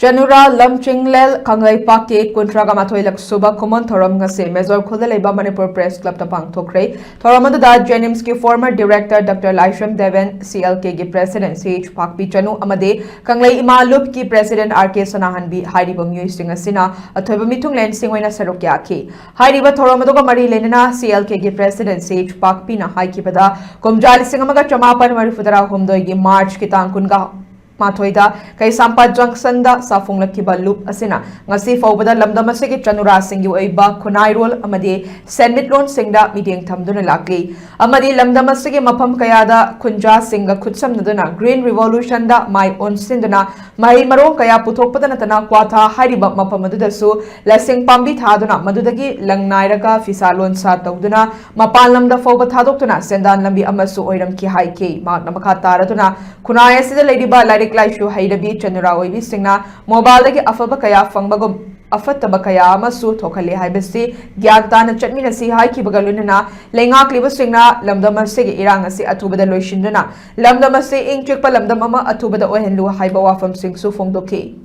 Janura Lamchinglel Kangai Paki Kuntraga Matoilak Suba Kumon Thoram Ngase Mezor Khuleleba Manipur Press Club Tapang Thokre Thoramada Jenimski former director Dr. Laisham Devan CLK ki president CH Pakpi Chanu Amade Kanglai Ima Lup ki president RK Sanahanbi Hairiba Muising Asina Athoba Mitung Len Singwena Sarukyaki Hairiba Thoramado Mari Lenina CLK ki president CH Pakpi na Haikipada Kumjali Singamaga Chamapan Marifudara Humdoi March Kitankunga Mathoida kay Sampa Junction da sa Funglakkiba loop asina ngasi faubada lamdam asigi Chanura singgi oiba khunai rol amadi senmitlon singda meeting thamduna lakli amadi lamdam asigi mafam kayada khunja singa khutsamnaduna green revolution da mai on sinduna mai marong kaya puthokpada natana kwatha hariba mafam adudasu lasing pambi thaduna madudagi langnairaga fisalon sa tawduna mapal lamda fauba thadoktuna sendan lambi amasu oiram ki haike mak namakha taraduna khunai asida leidiba Laishu Haidabi Chanura Oibi Singna Mobile Afaba Kaya Fangbagum Afataba Kaya Masu Tokali Haibasi Gyantana Chatmina Si Haiki Bagalunana Lenga Kliba Singna Lamdamasi Irangasi Atubada Loishindana Lamdamasi Ing Chikpa Lamdamama Atubada Ohenlu Haibawa from Sing Su Fongdoki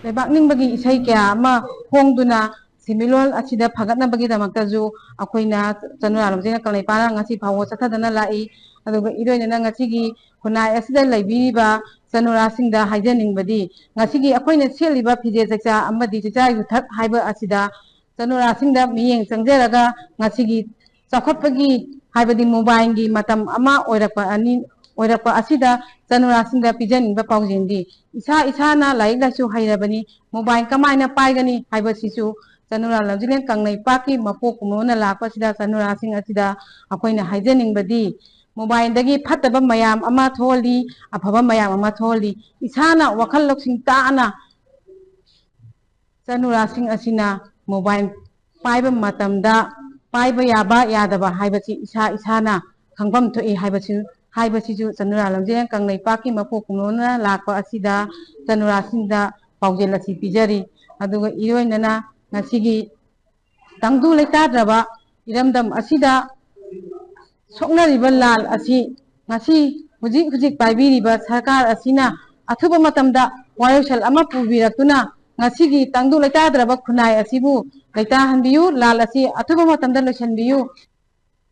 Lebakning Bagi Isai Kya Ma Hongduna Similol Achida Pagatna Bagi Damakaju Akoina Chanura Lamzina Kalipana Ngasi Pawo Satadana Lai aduga iroina ngasigi khunai asida laibiba Chanura singda haijaning badi ngasigi akoina seliba phije chakcha amadi chacha yuthak haiba asida Chanura singda miyeng changjeraga ngasigi chakhotpagi haibadi mobile gi matam ama oirakpa asida Chanura singda pijaning ba paujindi isa na laik lasu hairabani mobile kamaina paigani haiba sisu Chanura Lamjinen Kanglai Paki mapok kumona lakpa sida Chanura sing asida akoina haijaning badi Mobile dagi fataba mayam ama tholi afaba mayam ama tholi isana wakal loksing taana Chanura sing asina mobile paiba matamda paiba yaba yadaba haibasi isana khangpam thoi haibasi ju Chanura Lamjinen Kanglai Paki mapok kumona lakpa asida Chanura singda paujel asi pijari aduga iroinana ngasigi tangdu leitadraba iramdam asida Soknariba lal asi ngasi hujik paibiriba sarkar asina athuba matamda wayosal ama pubiratuna ngasigi tangdu leitadraba khunai asibu leitahanbiyu lal asi athuba matamda losanbiyu